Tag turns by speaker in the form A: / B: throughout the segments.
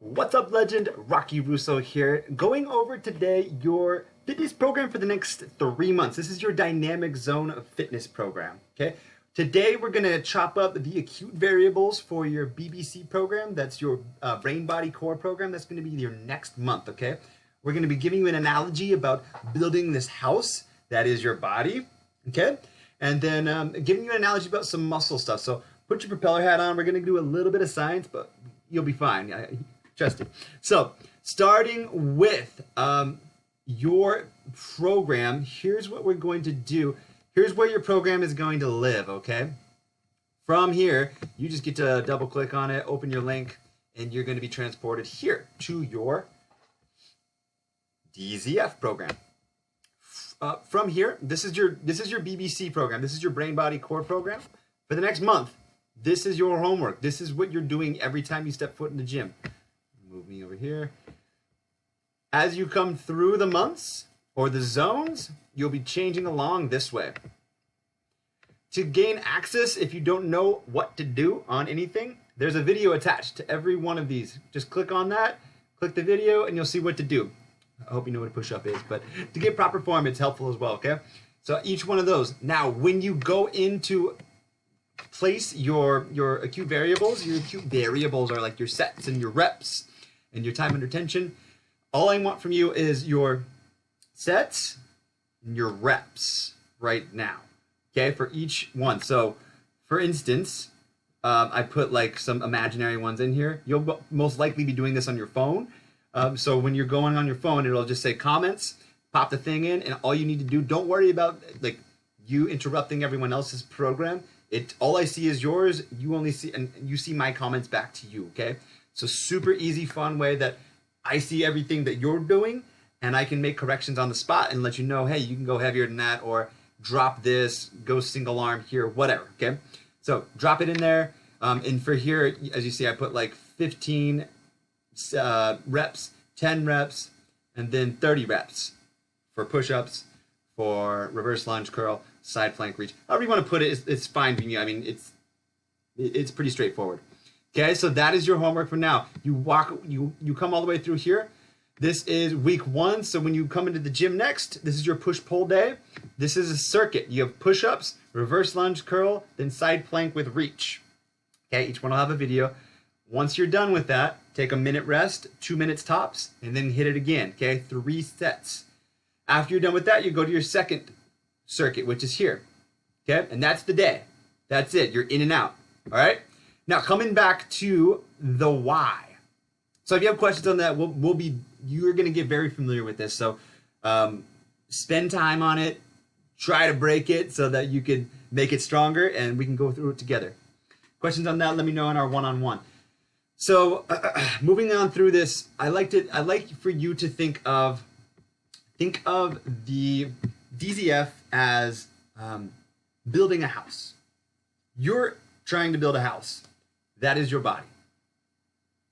A: What's up, legend? Rocky Russo here, going over today your fitness program for the next 3 months. This is your dynamic zone of fitness program, okay? Today, we're gonna chop up the acute variables for your BBC program. That's your brain, body, core program. That's gonna be your next month, okay? We're gonna be giving you an analogy about building this house that is your body, okay? And then giving you an analogy about some muscle stuff. So put your propeller hat on. We're gonna do a little bit of science, but you'll be fine. Trust me. So, starting with your program, here's what we're going to do. Here's where your program is going to live, okay? From here, you just get to double click on it, open your link, and you're going to be transported here to your DZF program. From here, this is your BBC program. This is your brain, body, core program. For the next month, this is your homework. This is what you're doing every time you step foot in the gym. Move me over here. As you come through the months or the zones, you'll be changing along this way. To gain access, if you don't know what to do on anything, there's a video attached to every one of these. Just click on that, click the video, and you'll see what to do. I hope you know what a push-up is, but to get proper form, it's helpful as well, okay? So each one of those. Now, when you go into place your acute variables are like your sets and your reps and your time under tension. All I want from you is your sets and your reps right now, okay, for each one. So for instance, I put like some imaginary ones in here. You'll most likely be doing this on your phone. So when you're going on your phone, it'll just say comments, pop the thing in, and all you need to do, don't worry about like you interrupting everyone else's program. All I see is yours. You only see, and you see my comments back to you, okay? So super easy, fun way that I see everything that you're doing, and I can make corrections on the spot and let you know, hey, you can go heavier than that, or drop this, go single arm here, whatever, okay? So drop it in there. And for here, as you see, I put like 15 reps, 10 reps, and then 30 reps for push-ups, for reverse lunge curl, side plank reach. However you want to put it, it's fine for you. I mean, it's pretty straightforward. Okay, so that is your homework for now. You come all the way through here. This is week 1. So when you come into the gym next, this is your push-pull day. This is a circuit. You have push-ups, reverse lunge curl, then side plank with reach. Okay, each one will have a video. Once you're done with that, take a minute rest, 2 minutes tops, and then hit it again. Okay, 3 sets. After you're done with that, you go to your second circuit, which is here. Okay, and that's the day. That's it. You're in and out. All right. Now coming back to the why. So if you have questions on that, you're going to get very familiar with this. So spend time on it. Try to break it so that you can make it stronger, and we can go through it together. Questions on that? Let me know in our one-on-one. So moving on through this, I like for you to think of the DZF as building a house. You're trying to build a house. That is your body.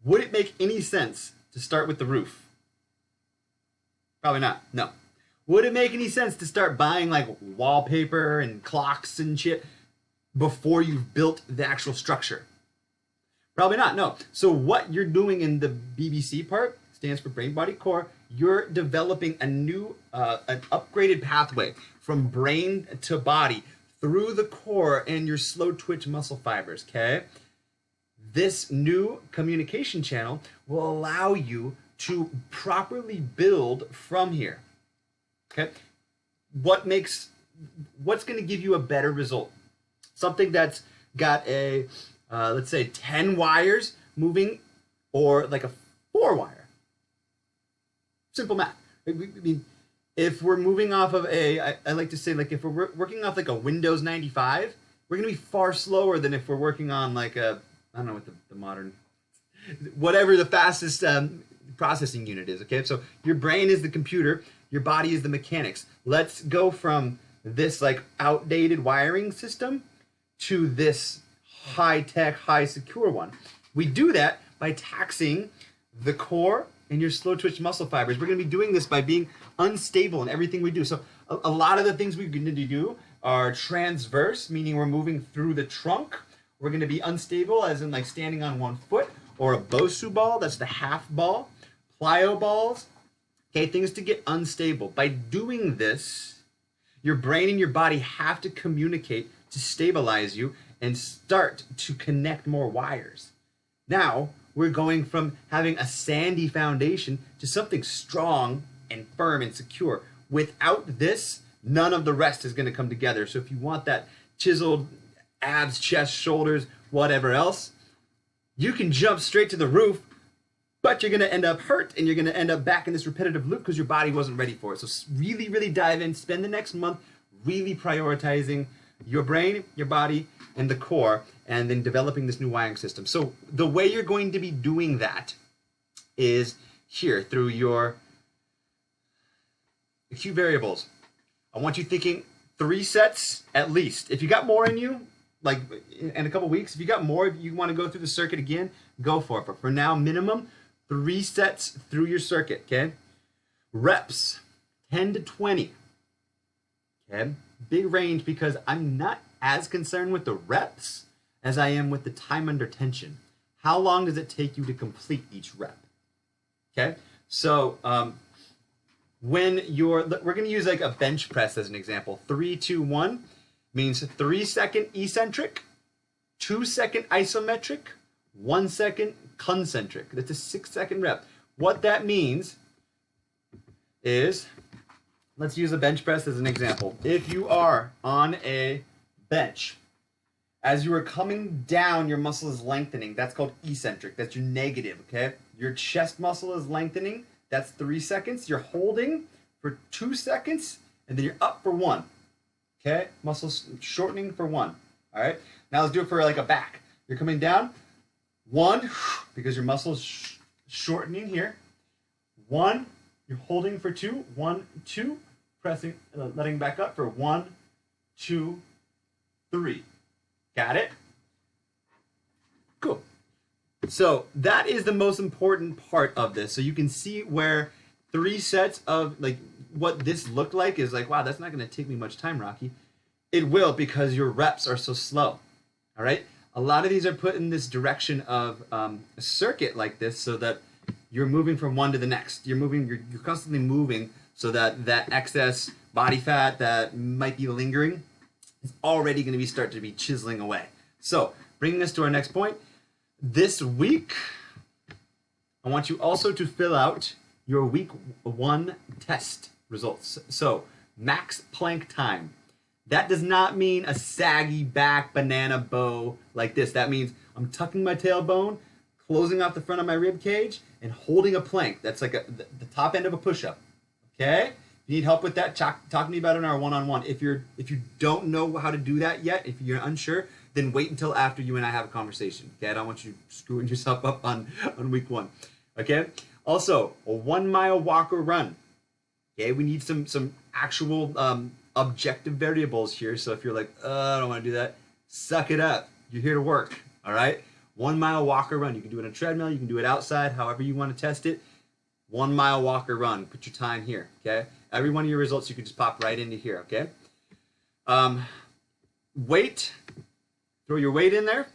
A: Would it make any sense to start with the roof? Probably not. No. Would it make any sense to start buying like wallpaper and clocks and shit before you've built the actual structure? Probably not. No. So what you're doing in the BBC part stands for brain, body, core. You're developing a new, an upgraded pathway from brain to body through the core and your slow twitch muscle fibers, okay? This new communication channel will allow you to properly build from here, okay? What's going to give you a better result? Something that's got a, let's say 10 wires moving, or like a 4-wire. Simple math. I mean, if we're moving off of I like to say, like, if we're working off like a Windows 95, we're going to be far slower than if we're working on like I don't know what the modern, whatever the fastest processing unit is, okay? So your brain is the computer, your body is the mechanics. Let's go from this like outdated wiring system to this high-tech, high-secure one. We do that by taxing the core and your slow twitch muscle fibers. We're going to be doing this by being unstable in everything we do. So a lot of the things we're going to do are transverse, meaning we're moving through the trunk. We're going to be unstable, as in like standing on one foot, or a Bosu ball, that's the half ball, plyo balls, okay, things to get unstable. By doing this, your brain and your body have to communicate to stabilize you and start to connect more wires. Now, we're going from having a sandy foundation to something strong and firm and secure. Without this, none of the rest is going to come together. So if you want that chiseled abs, chest, shoulders, whatever else, you can jump straight to the roof, but you're going to end up hurt and you're going to end up back in this repetitive loop because your body wasn't ready for it. So really, really dive in. Spend the next month really prioritizing your brain, your body, and the core, and then developing this new wiring system. So the way you're going to be doing that is here through your acute variables. I want you thinking 3 sets at least. If you got more in you, like in a couple weeks, if you got more, if you want to go through the circuit again, go for it. But for now, minimum 3 sets through your circuit, okay? Reps, 10 to 20, okay? Big range because I'm not as concerned with the reps as I am with the time under tension. How long does it take you to complete each rep? Okay, so when we're going to use like a bench press as an example. 3, 2, 1 means 3 second eccentric, 2 second isometric, 1 second concentric. That's a 6 second rep. What that means is, let's use a bench press as an example. If you are on a bench, as you are coming down, your muscle is lengthening. That's called eccentric. That's your negative, okay? Your chest muscle is lengthening. That's 3 seconds. You're holding for 2 seconds, and then you're up for 1. Okay? Muscles shortening for 1. All right? Now let's do it for like a back. You're coming down. 1, because your muscle's shortening here. 1, you're holding for 2. 1, 2, pressing, letting back up for 1, 2, 3. Got it? Cool. So that is the most important part of this. So you can see where 3 sets of like what this looked like is like, wow, that's not going to take me much time, Rocky. It will, because your reps are so slow. All right. A lot of these are put in this direction of a circuit like this, so that you're moving from one to the next. You're constantly moving, so that that excess body fat that might be lingering is already going to start to be chiseling away. So bringing us to our next point. This week, I want you also to fill out your week 1 test results. So max plank time. That does not mean a saggy back banana bow like this. That means I'm tucking my tailbone, closing off the front of my rib cage, and holding a plank. That's like the top end of a push-up. Okay? If you need help with that, talk to me about it in our one-on-one. If you don't know how to do that yet, if you're unsure, then wait until after you and I have a conversation. Okay? I don't want you screwing yourself up on week 1. Okay? Also, a 1 mile walk or run. Okay? We need some actual objective variables here. So if you're like, I don't want to do that, suck it up. You're here to work. All right? 1 mile walk or run. You can do it on a treadmill. You can do it outside, however you want to test it. 1 mile walk or run. Put your time here. Okay? Every one of your results you can just pop right into here. Okay? Weight. Throw your weight in there.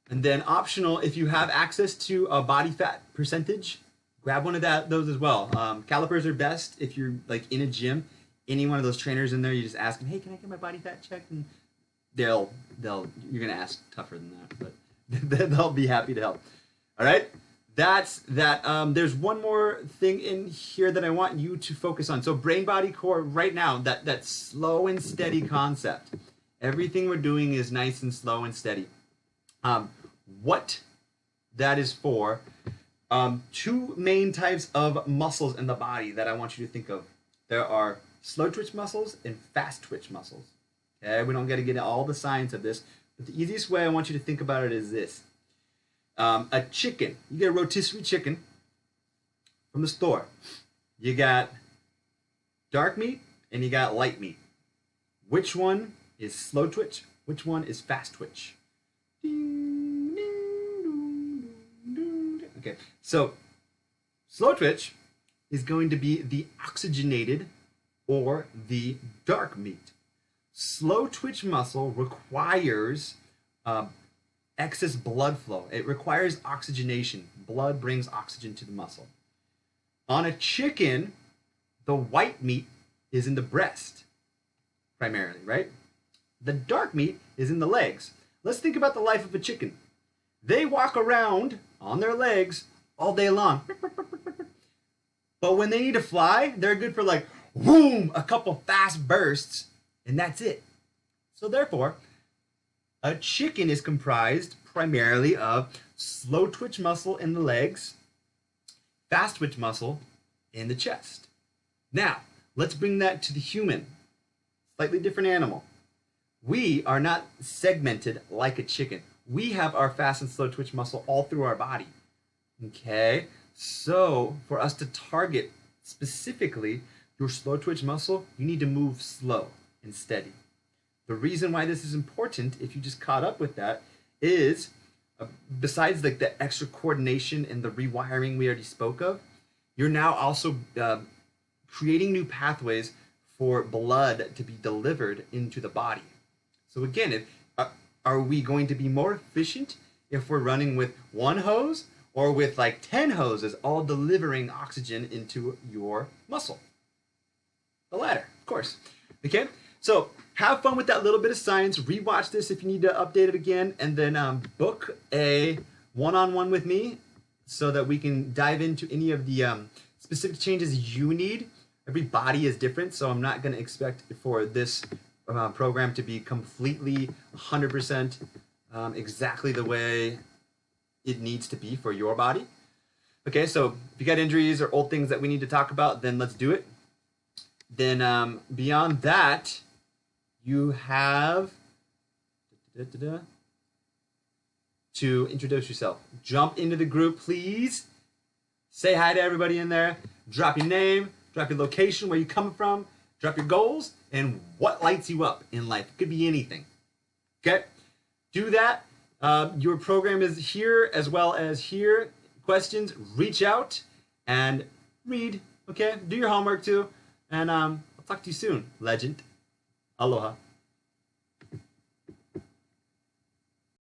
A: And then optional, if you have access to a body fat percentage, grab one of those as well. Calipers are best if you're like in a gym. Any one of those trainers in there, you just ask them, hey, can I get my body fat checked? And you're gonna ask tougher than that, but they'll be happy to help. All right, that's that. There's one more thing in here that I want you to focus on. So brain, body, core. Right now, that slow and steady concept. Everything we're doing is nice and slow and steady. What that is for, 2 main types of muscles in the body that I want you to think of. There are slow twitch muscles and fast twitch muscles. Okay, we don't got to get into all the science of this, but the easiest way I want you to think about it is this. A chicken, you get a rotisserie chicken from the store. You got dark meat and you got light meat. Which one is slow twitch? Which one is fast twitch? Okay, so slow twitch is going to be the oxygenated or the dark meat. Slow twitch muscle requires excess blood flow. It requires oxygenation. Blood brings oxygen to the muscle. On a chicken, the white meat is in the breast, primarily, right? The dark meat is in the legs. Let's think about the life of a chicken. They walk around on their legs all day long. But when they need to fly, they're good for like, boom, a couple fast bursts, and that's it. So therefore, a chicken is comprised primarily of slow twitch muscle in the legs, fast twitch muscle in the chest. Now, let's bring that to the human. Slightly different animal. We are not segmented like a chicken. We have our fast and slow twitch muscle all through our body. Okay, so for us to target specifically your slow twitch muscle, you need to move slow and steady. The reason why this is important, if you just caught up with that, is besides like the extra coordination and the rewiring we already spoke of, you're now also creating new pathways for blood to be delivered into the body. So again, are we going to be more efficient if we're running with one hose or with like 10 hoses all delivering oxygen into your muscle? The latter, of course. Okay, so have fun with that little bit of science. Rewatch this if you need to update it again, and then book a one-on-one with me so that we can dive into any of the specific changes you need. Every body is different, so I'm not going to expect for this program to be completely 100% exactly the way it needs to be for your body. Okay, so if you got injuries or old things that we need to talk about, then let's do it. Then beyond that, you have to introduce yourself. Jump into the group, please. Say hi to everybody in there. Drop your name, drop your location, where you coming from, drop your goals, and what lights you up in life. It could be anything. Okay? Do that. Your program is here as well as here. Questions, reach out and read. Okay? Do your homework too. And I'll talk to you soon, legend. Aloha.